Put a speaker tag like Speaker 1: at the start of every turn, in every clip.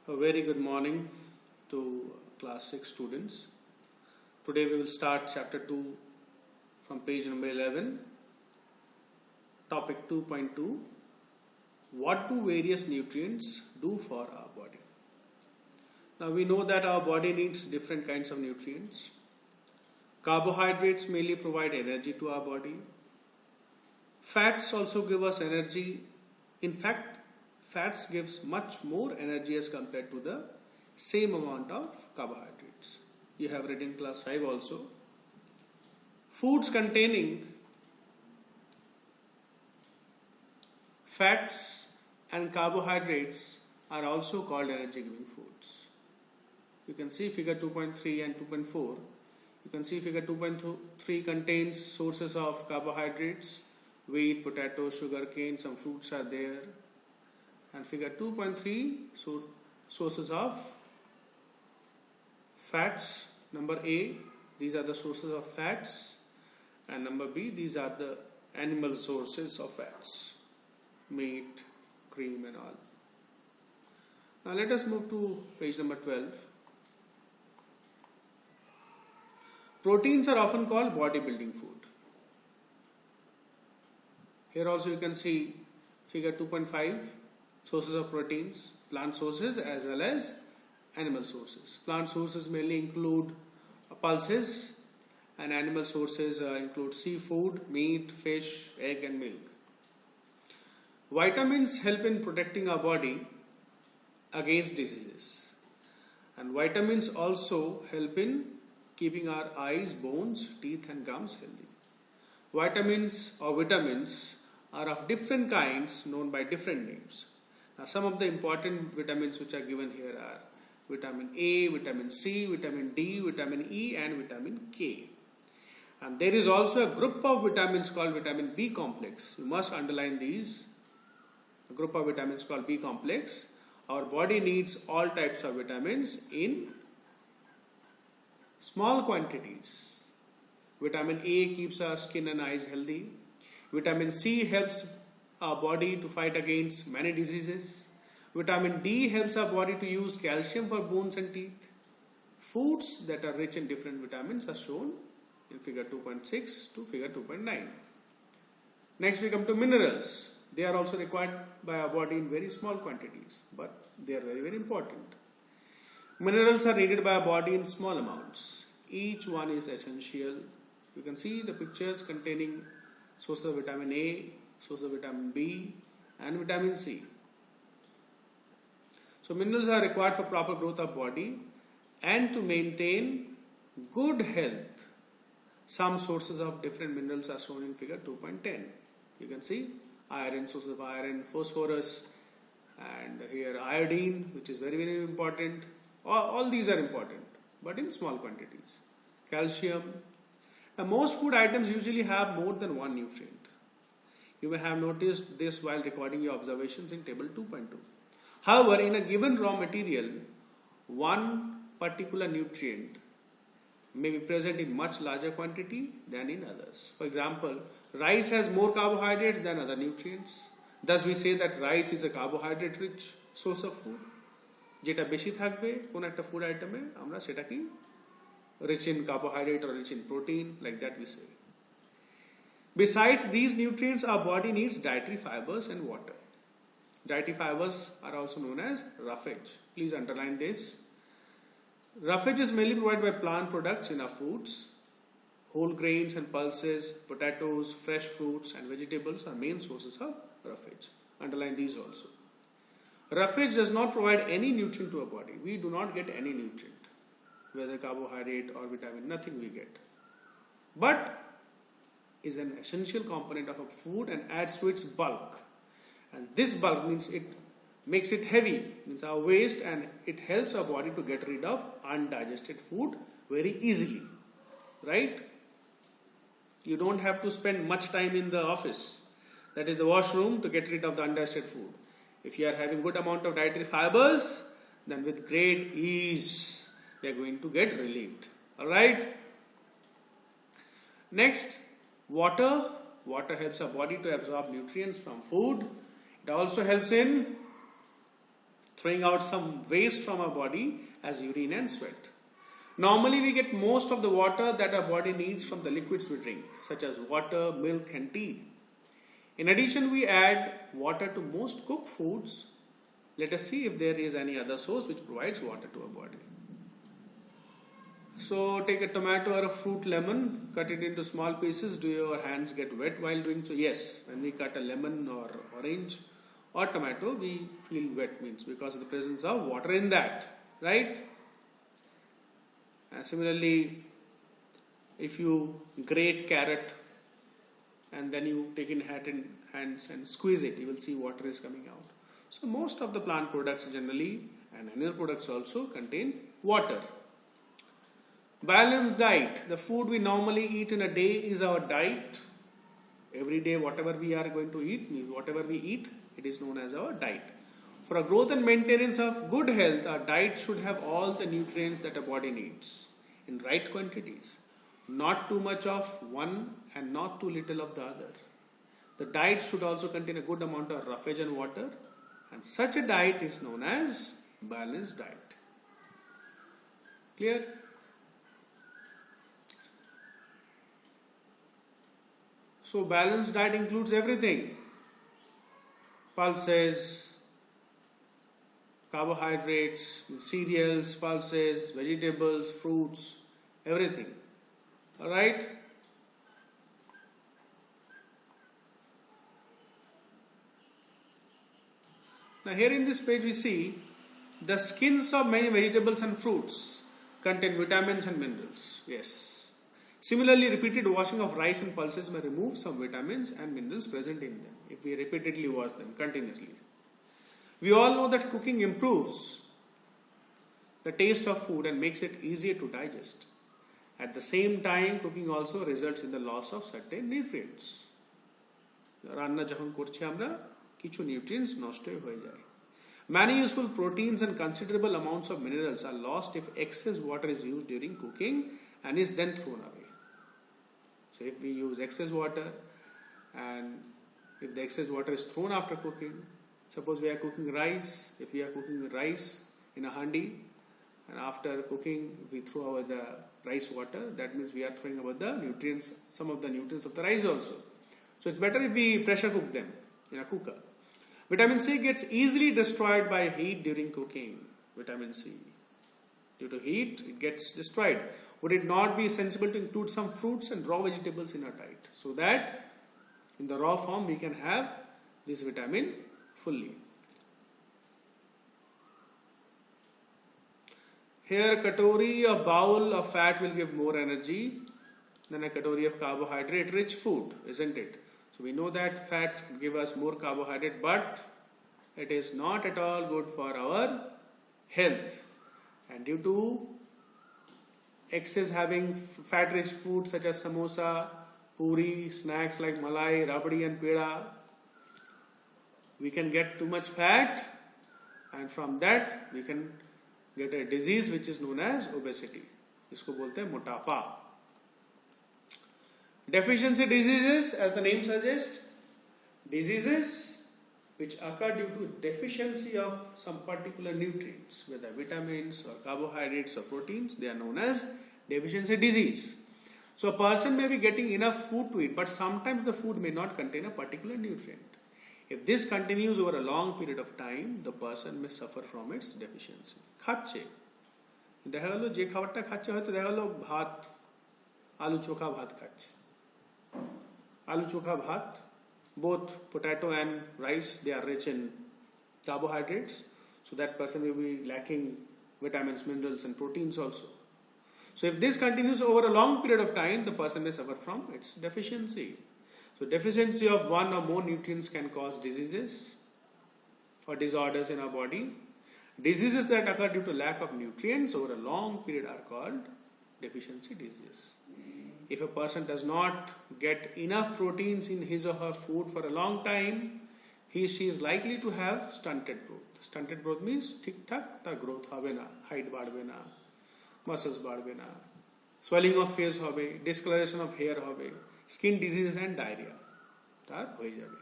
Speaker 1: A very good morning to class 6 students. Today we will start chapter 2 from page number 11. Topic 2.2. What do various nutrients do for our body? Now we know that our body needs different kinds of nutrients. Carbohydrates mainly provide energy to our body. Fats also give us energy. In fact, fats gives much more energy as compared to the same amount of carbohydrates. You have read in class 5 also. Foods containing fats and carbohydrates are also called energy giving foods. You can see figure 2.3 and 2.4. You can see figure 2.3 contains sources of carbohydrates, wheat, potato, sugar cane, some fruits are there. And figure 2.3 sources of fats. Number A, these are the sources of fats, and number B, these are the animal sources of fats, meat, cream and all. Now let us move to page number 12. Proteins are often called bodybuilding food. Here also you can see figure 2.5. Sources of proteins, plant sources as well as animal sources. Plant sources mainly include pulses, and animal sources include seafood, meat, fish, egg and milk. Vitamins help in protecting our body against diseases, and vitamins also help in keeping our eyes, bones, teeth and gums healthy. Vitamins are of different kinds known by different names. Now, some of the important vitamins which are given here are vitamin A, vitamin C, vitamin D, vitamin E and vitamin K. And there is also a group of vitamins called vitamin B complex. You must underline these. A group of vitamins called B complex. Our body needs all types of vitamins in small quantities. Vitamin A keeps our skin and eyes healthy. Vitamin C helps our body to fight against many diseases. Vitamin D helps our body to use calcium for bones and teeth. Foods that are rich in different vitamins are shown in figure 2.6 to figure 2.9. Next we come to minerals. They are also required by our body in very small quantities, but they are very, very important. Minerals are needed by our body in small amounts. Each one is essential. You can see the pictures containing sources of vitamin A, source of vitamin B and vitamin C. So minerals are required for proper growth of body and to maintain good health. Some sources of different minerals are shown in figure 2.10. You can see iron, sources of iron, phosphorus and here iodine, which is very, very important. All these are important but in small quantities. Calcium. Now most food items usually have more than one nutrient. You may have noticed this while recording your observations in table 2.2. However, in a given raw material, one particular nutrient may be present in much larger quantity than in others. For example, rice has more carbohydrates than other nutrients. Thus we say that rice is a carbohydrate rich source of food. যেটা বেশি থাকবে কোন একটা food আইটেমে আমরা সেটাকে rich in carbohydrate or rich in protein, like that we say. Besides these nutrients, our body needs dietary fibers and water. Dietary fibers are also known as roughage. Please underline this. Roughage is mainly provided by plant products in our foods. Whole grains and pulses, potatoes, fresh fruits and vegetables are main sources of roughage. Underline these also. Roughage does not provide any nutrient to our body. We do not get any nutrient, whether carbohydrate or vitamin, nothing we get. But is an essential component of a food and adds to its bulk. And this bulk means it makes it heavy, means our waste, and it helps our body to get rid of undigested food very easily. Right? You don't have to spend much time in the office, that is the washroom, to get rid of the undigested food. If you are having good amount of dietary fibers, then with great ease you are going to get relieved. Alright? Next, water. Water helps our body to absorb nutrients from food. It also helps in throwing out some waste from our body as urine and sweat. Normally we get most of the water that our body needs from the liquids we drink, such as water, milk and tea. In addition, we add water to most cooked foods. Let us see if there is any other source which provides water to our body. So take a tomato or a fruit, lemon, cut it into small pieces. Do your hands get wet while doing so? Yes, when we cut a lemon or orange or tomato, we feel wet, means because of the presence of water in that, right? And similarly, if you grate carrot and then you take in hands and squeeze it, you will see water is coming out. So most of the plant products generally and animal products also contain water. Balanced diet. The food we normally eat in a day is our diet. Every day whatever we are going to eat, means whatever we eat, it is known as our diet. For a growth and maintenance of good health, our diet should have all the nutrients that a body needs in right quantities. Not too much of one and not too little of the other. The diet should also contain a good amount of roughage and water, and such a diet is known as balanced diet. Clear? So balanced diet includes everything. Pulses, carbohydrates, cereals, pulses, vegetables, fruits, everything. Alright? Now here in this page we see the skins of many vegetables and fruits contain vitamins and minerals. Yes. Similarly, repeated washing of rice and pulses may remove some vitamins and minerals present in them if we repeatedly wash them continuously. We all know that cooking improves the taste of food and makes it easier to digest. At the same time, cooking also results in the loss of certain nutrients. Ranna যখন করছি আমরা কিছু nutrients নষ্ট হয়ে যায়. Many useful proteins and considerable amounts of minerals are lost if excess water is used during cooking and is then thrown away. So if we use excess water and if the excess water is thrown after cooking, suppose we are cooking rice, if we are cooking rice in a handi and after cooking we throw away the rice water, that means we are throwing away the nutrients, some of the nutrients of the rice also. So it's better if we pressure cook them in a cooker. Vitamin C gets easily destroyed by heat during cooking. Vitamin C. Due to heat, it gets destroyed. Would it not be sensible to include some fruits and raw vegetables in our diet so that in the raw form we can have this vitamin fully? Here a katori, a bowl of fat will give more energy than a katori of carbohydrate rich food, isn't it? So we know that fats give us more carbohydrate, but it is not at all good for our health. And due to excess having fat rich food such as samosa, puri, snacks like malai, rabdi and peda, we can get too much fat, and from that we can get a disease which is known as obesity. इसको बोलते हैं मोटापा. Deficiency diseases, as the name suggests, diseases which occur due to deficiency of some particular nutrients, whether vitamins or carbohydrates or proteins, they are known as deficiency disease. So a person may be getting enough food to eat, but sometimes the food may not contain a particular nutrient. If this continues over a long period of time, the person may suffer from its deficiency. খাচ্ছে দেখা গেল যে খাবারটা খাচ্ছে হয়তো দেখা গেল ভাত আলু চোখা ভাত খাচ্ছে আলু চোখা ভাত, both potato and rice, they are rich in carbohydrates, so that person will be lacking vitamins, minerals and proteins also. So if this continues over a long period of time, the person may suffer from its deficiency. So deficiency of one or more nutrients can cause diseases or disorders in our body. Diseases that occur due to lack of nutrients over a long period are called deficiency diseases. If a person does not get enough proteins in his or her food for a long time, she is likely to have stunted growth. Stunted growth means ঠিক-ঠাক তার growth হবে না, height বাড়বে না, muscles বাড়বে না, swelling of face হবে, discoloration of hair হবে, skin diseases and diarrhea তার হয়ে যাবে.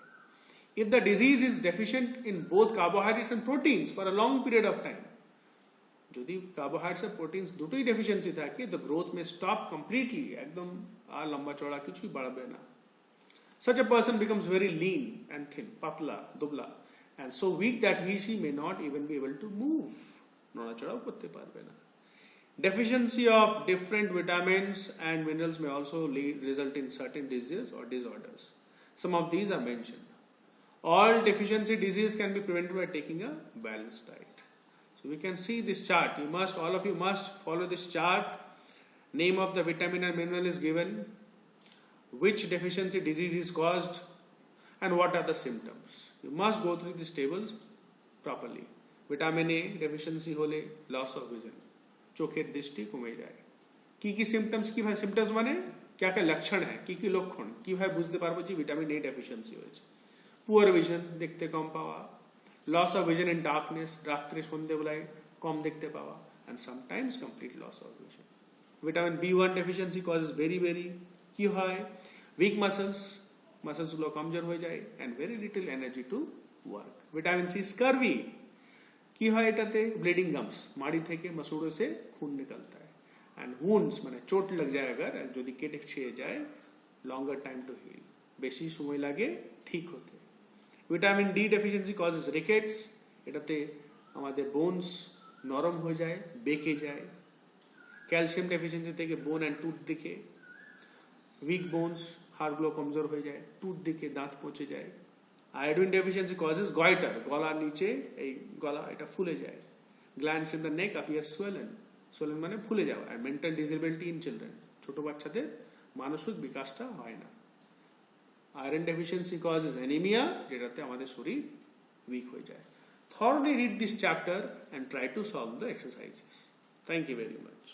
Speaker 1: if the disease is deficient in both carbohydrates and proteins for a long period of time, যদি কার্বোহাইড্রেটস আর প্রোটিনস দুটোই ডেফিসিয়েন্সি থাকে, the growth may stop completely, একদম আর লম্বা চড়া কিছুই বাড়বে না. Such a person becomes very lean and thin, patla, dubla, and so weak that she may not even be able to move. নড়াচড়াও করতে পারবে না. Deficiency of different vitamins and minerals may also result in certain diseases or disorders. Some of these are mentioned. All deficiency disease can be prevented by taking a balanced diet. So we can see this chart. All of you must follow this chart. Name of the vitamin and mineral is given, which deficiency disease is caused, and what are the symptoms. You must go through these tables properly. Vitamin A deficiency hole loss of vision, চোখের দৃষ্টি কমে যায়. কি কি symptoms, কিভাবে symptoms মানে क्या क्या লক্ষণ है, কি কি লক্ষণ, কিভাবে বুঝতে পারবো যে ভিটামিন এ ডেফিসিয়েন্সি হয়েছে. পুয়ার ভিশন, দেখতে কম পাওয়া. Loss of vision in darkness, রাত্রে সন্ধ্যেবেলায় কম দেখতে পাওয়া, and sometimes complete loss of vision. Vitamin B1 deficiency causes very কি হয়, weak muscles গুলো কমজোর হয়ে যায়, and very little energy to work. Vitamin C scurvy কি হয়, এটাতে ব্লিডিং গামস, মাড়ি থেকে मसूड़ों से खून निकलता है, and wounds মানে চোট लग जाए अगर, যদি কেটে ছিঁড়ে যায়, longer time to heal, বেশি সময় লাগে ঠিক হতে. Vitamin D deficiency causes rickets, এটাতে আমাদের বোনস নরম হয়ে যায়, বেঁকে যায়. ক্যালসিয়াম ডেফিসিয়েন্সি থেকে বোন অ্যান্ড টুথ দিকে, উইক বোনস, হাড়গুলো কমজোর হয়ে যায়, টুথ দিকে দাঁত পচে যায়. আয়োডিন ডেফিসিয়েন্সি কজেস গয়টার, গলার নিচে এই গলা এটা ফুলে যায়. Glands in the neck appear swollen মানে ফুলে যাওয়া. আর মেন্টাল ডিসেবিলিটি ইন চিলড্রেন, ছোট বাচ্চাদের মানসিক বিকাশটা হয় না. আয়রন ডেফিসিয়েন্সি কজেস অ্যানিমিয়া, যেটাতে আমাদের শরীর উইক হয়ে যায়. Thoroughly read this chapter and try to solve the exercises. Thank you very much.